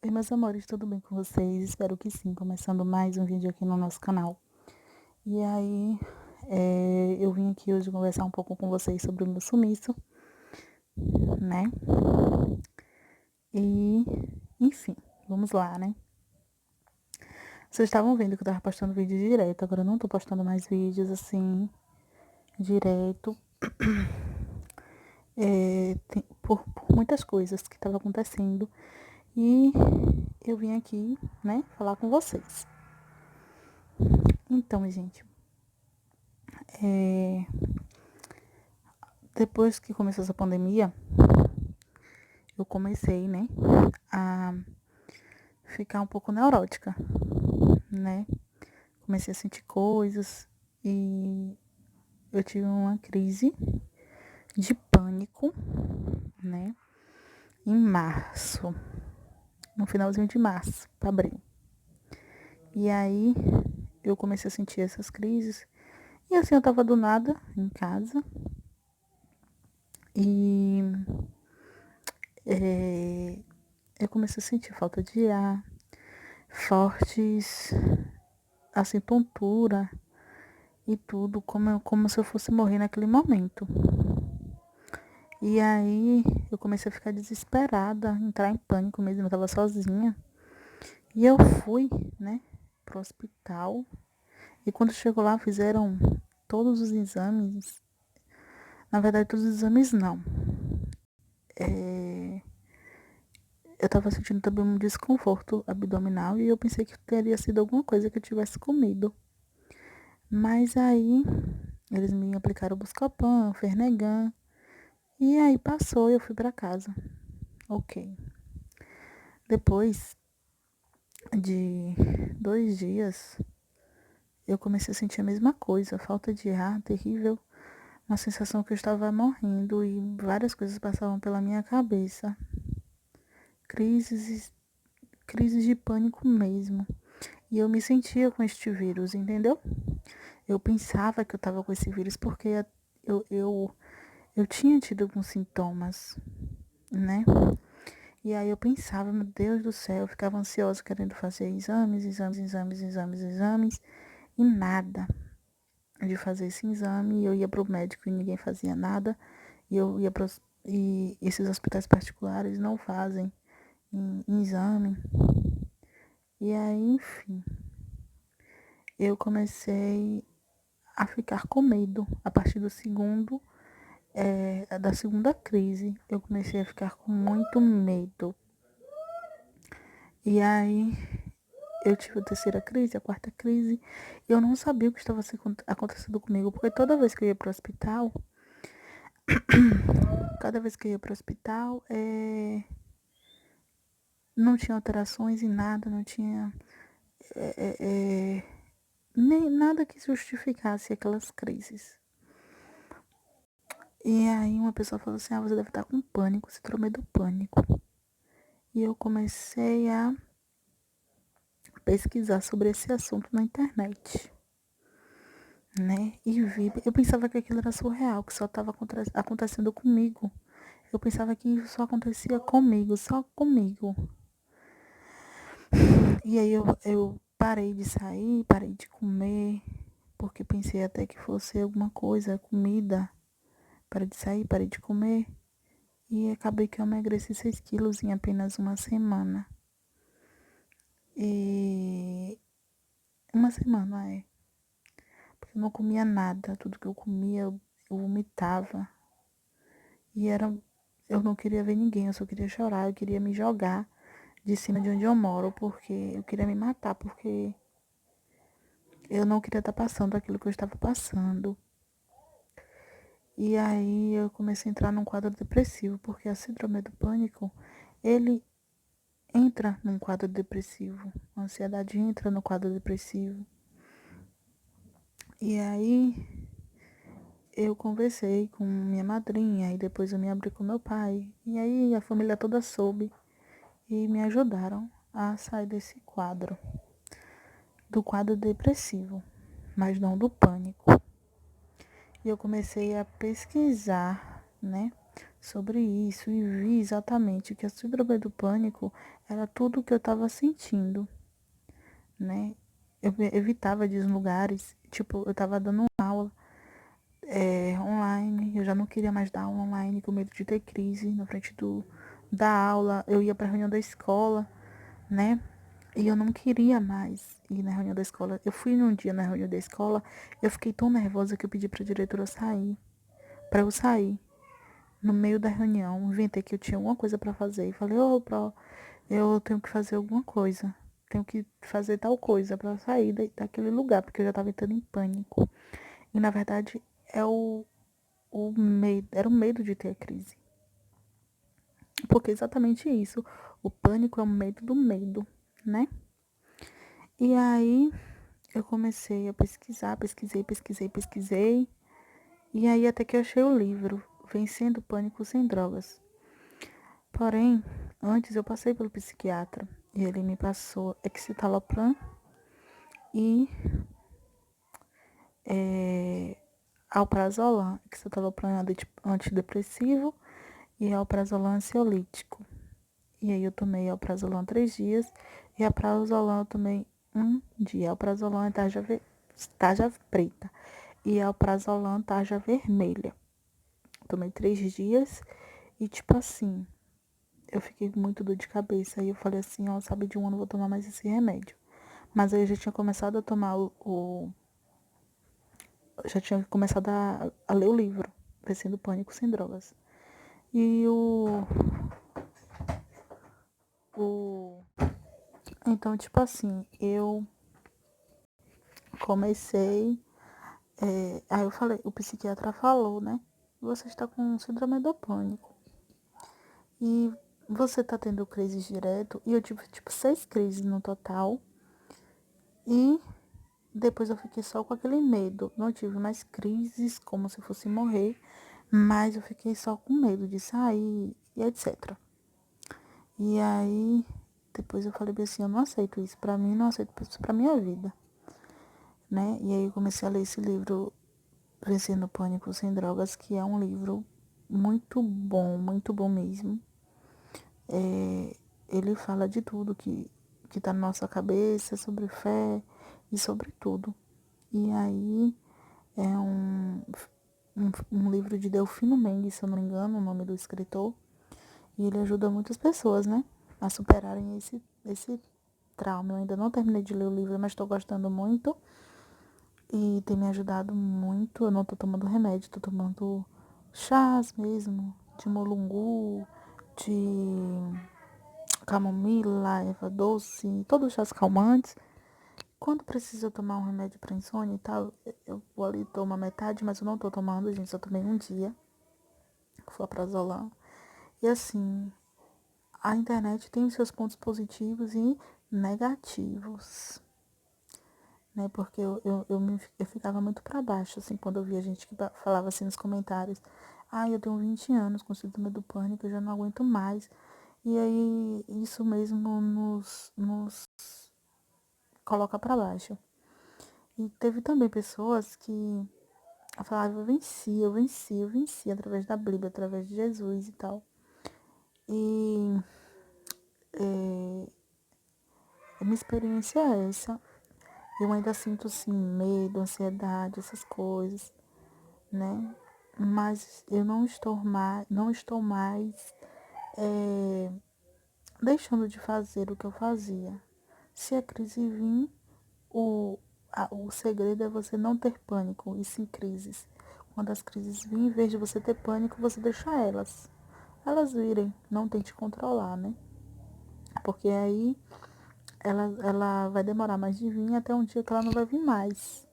Oi, meus amores, tudo bem com vocês? Espero que sim, começando mais um vídeo aqui no nosso canal. E aí, eu vim aqui hoje conversar um pouco com vocês sobre o meu sumiço, né? E, enfim, vamos lá, né? Vocês estavam vendo que eu tava postando vídeo direto, agora eu não tô postando mais vídeos assim, direto. Por muitas coisas que estavam acontecendo. E eu vim aqui, né, falar com vocês. Então, gente, depois que começou essa pandemia, eu comecei, né, a ficar um pouco neurótica, né? Comecei a sentir coisas e eu tive uma crise de pânico, né? Em março, no finalzinho de março, para abril. E aí eu comecei a sentir essas crises e assim eu tava do nada em casa e eu comecei a sentir falta de ar, fortes, assim, tontura e tudo, como se eu fosse morrer naquele momento. E aí eu comecei a ficar desesperada, entrar em pânico mesmo, eu tava sozinha. E eu fui, né, pro hospital. E quando chegou lá, fizeram todos os exames. Na verdade, todos os exames não. Eu tava sentindo também um desconforto abdominal e eu pensei que teria sido alguma coisa que eu tivesse comido. Mas aí eles me aplicaram Buscopan, Fernegan. E aí passou e eu fui pra casa. Ok. Depois de 2 dias, eu comecei a sentir a mesma coisa, falta de ar terrível, uma sensação que eu estava morrendo e várias coisas passavam pela minha cabeça. Crises, crises de pânico mesmo. E eu me sentia com este vírus, entendeu? Eu pensava que eu estava com esse vírus porque eu, eu, eu tinha tido alguns sintomas, né? E aí eu pensava, meu Deus do céu, eu ficava ansiosa querendo fazer exames, e nada de fazer esse exame. E eu ia pro médico e ninguém fazia nada. E eu ia e esses hospitais particulares não fazem exame. E aí, enfim, eu comecei a ficar com medo. A partir da segunda crise, eu comecei a ficar com muito medo. E aí eu tive a terceira crise, a quarta crise. E eu não sabia o que estava acontecendo comigo, porque toda vez que eu ia pro hospital, não tinha alterações em nada, não tinha nem nada que justificasse aquelas crises. E aí uma pessoa falou assim, você deve estar com pânico, síndrome do pânico. E eu comecei a pesquisar sobre esse assunto na internet, né? E eu pensava que aquilo era surreal, que só estava acontecendo comigo. Eu pensava que isso só acontecia comigo, só comigo. E aí eu parei de sair, parei de comer, porque pensei até que fosse alguma coisa, comida. Parei de sair, parei de comer. E acabei que eu emagreci 6 quilos em apenas uma semana. E uma semana, porque eu não comia nada. Tudo que eu comia, eu vomitava. E eu não queria ver ninguém, eu só queria chorar. Eu queria me jogar de cima de onde eu moro, porque eu queria me matar, porque eu não queria estar passando aquilo que eu estava passando. E aí eu comecei a entrar num quadro depressivo, porque a síndrome do pânico, ele entra num quadro depressivo. A ansiedade entra no quadro depressivo. E aí eu conversei com minha madrinha e depois eu me abri com meu pai. E aí a família toda soube e me ajudaram a sair desse quadro, do quadro depressivo, mas não do pânico. E eu comecei a pesquisar, né, sobre isso e vi exatamente que a síndrome do pânico era tudo o que eu estava sentindo, né? Eu evitava de ir em lugares, tipo, eu estava dando aula online, eu já não queria mais dar aula online com medo de ter crise na frente da aula, eu ia para a reunião da escola, né? E eu não queria mais ir na reunião da escola. Eu fui num dia na reunião da escola, eu fiquei tão nervosa que eu pedi pra diretora sair, pra eu sair. No meio da reunião, inventei que eu tinha alguma coisa pra fazer e falei: "Ô, Pro, eu tenho que fazer alguma coisa. Tenho que fazer tal coisa pra sair daquele lugar, porque eu já tava entrando em pânico." E na verdade é o medo, era o medo de ter a crise. Porque é exatamente isso. O pânico é o medo do medo, né? E aí eu comecei a pesquisar, pesquisei. E aí até que eu achei o livro, Vencendo o Pânico Sem Drogas. Porém, antes eu passei pelo psiquiatra e ele me passou Escitalopram e alprazolam. Escitalopram é antidepressivo e alprazolam ansiolítico. E aí eu tomei alprazolam 3 dias e alprazolam eu tomei um dia. Alprazolam é tarja preta e alprazolam tarja vermelha. Tomei 3 dias e tipo assim, eu fiquei com muito dor de cabeça. Aí eu falei assim, ó, sabe de um, eu não vou tomar mais esse remédio. Mas aí eu já tinha começado a tomar já tinha começado a ler o livro, Vencendo o Pânico Sem Drogas. E o... Então, tipo assim, eu comecei... aí eu falei, o psiquiatra falou, né? Você está com síndrome do pânico. E você tá tendo crises direto. E eu tive, tipo, 6 crises no total. E depois eu fiquei só com aquele medo. Não tive mais crises, como se fosse morrer. Mas eu fiquei só com medo de sair e etc. E aí, depois eu falei assim, eu não aceito isso pra mim, não aceito isso pra minha vida. Né? E aí eu comecei a ler esse livro, Vencendo o Pânico Sem Drogas, que é um livro muito bom mesmo. Ele fala de tudo que tá na nossa cabeça, sobre fé e sobre tudo. E aí é um livro de Delfino Mendes, se eu não me engano, o nome do escritor. E ele ajuda muitas pessoas, né, a superarem esse trauma. Eu ainda não terminei de ler o livro, mas estou gostando muito. E tem me ajudado muito. Eu não tô tomando remédio, tô tomando chás mesmo, de molungu, de camomila, erva doce, todos os chás calmantes. Quando precisa tomar um remédio para insônia e tal, eu vou ali tomar metade, mas eu não tô tomando, gente, só tomei um dia, que foi a prazolam. E assim, a internet tem os seus pontos positivos e negativos, né? Porque eu ficava muito para baixo, assim, quando eu via gente que falava assim nos comentários: "Ah, eu tenho 20 anos com síndrome do pânico, eu já não aguento mais." E aí, isso mesmo nos coloca para baixo. E teve também pessoas que falavam: eu venci através da Bíblia, através de Jesus e tal. E a minha experiência é essa. Eu ainda sinto, assim, medo, ansiedade, essas coisas, né? Mas eu não estou mais deixando de fazer o que eu fazia. Se a crise vir, o segredo é você não ter pânico e sim crises. Quando as crises virem, em vez de você ter pânico, você deixa elas virem, não tente controlar, né? Porque aí ela vai demorar mais de vir até um dia que ela não vai vir mais.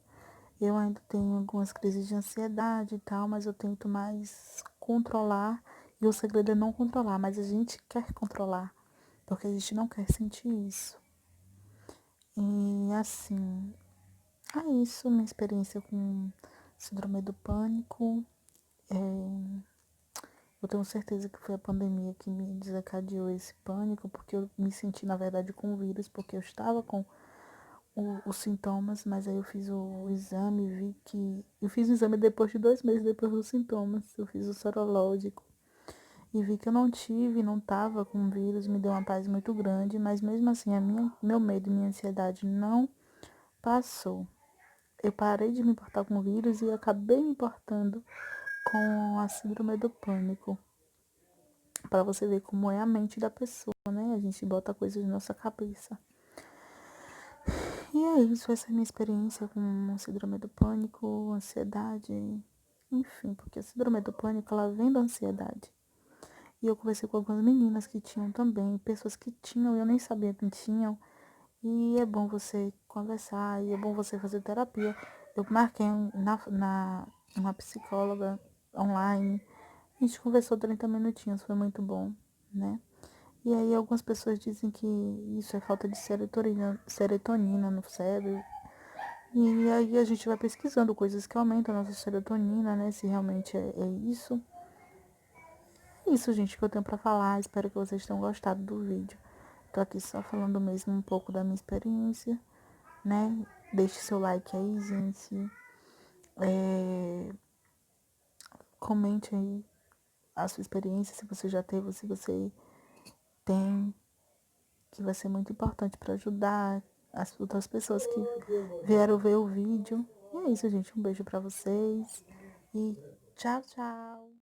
Eu ainda tenho algumas crises de ansiedade e tal, mas eu tento mais controlar. E o segredo é não controlar, mas a gente quer controlar, porque a gente não quer sentir isso. E assim, é isso, minha experiência com síndrome do pânico. Eu tenho certeza que foi a pandemia que me desencadeou esse pânico, porque eu me senti, na verdade, com o vírus, porque eu estava com os sintomas, mas aí eu fiz o exame e vi que... Eu fiz o exame depois de 2 meses depois dos sintomas. Eu fiz o sorológico e vi que eu não tive, não tava com vírus, me deu uma paz muito grande, mas mesmo assim meu medo e minha ansiedade não passou. Eu parei de me importar com o vírus e acabei me importando com a síndrome do pânico. Para você ver como é a mente da pessoa, né? A gente bota coisas na nossa cabeça. E é isso, essa é a minha experiência com síndrome do pânico, ansiedade, enfim, porque a síndrome do pânico, ela vem da ansiedade. E eu conversei com algumas meninas que tinham também, pessoas que tinham e eu nem sabia que tinham. E é bom você conversar, e é bom você fazer terapia. Eu marquei uma psicóloga online, a gente conversou 30 minutinhos, foi muito bom, né? E aí algumas pessoas dizem que isso é falta de serotonina no cérebro. E aí a gente vai pesquisando coisas que aumentam a nossa serotonina, né? Se realmente é isso. É isso, gente, que eu tenho pra falar. Espero que vocês tenham gostado do vídeo. Tô aqui só falando mesmo um pouco da minha experiência, né? Deixe seu like aí, gente. Comente aí a sua experiência, se você já teve, se você tem, que vai ser muito importante para ajudar as outras pessoas que vieram ver o vídeo. E é isso, gente. Um beijo para vocês e tchau, tchau.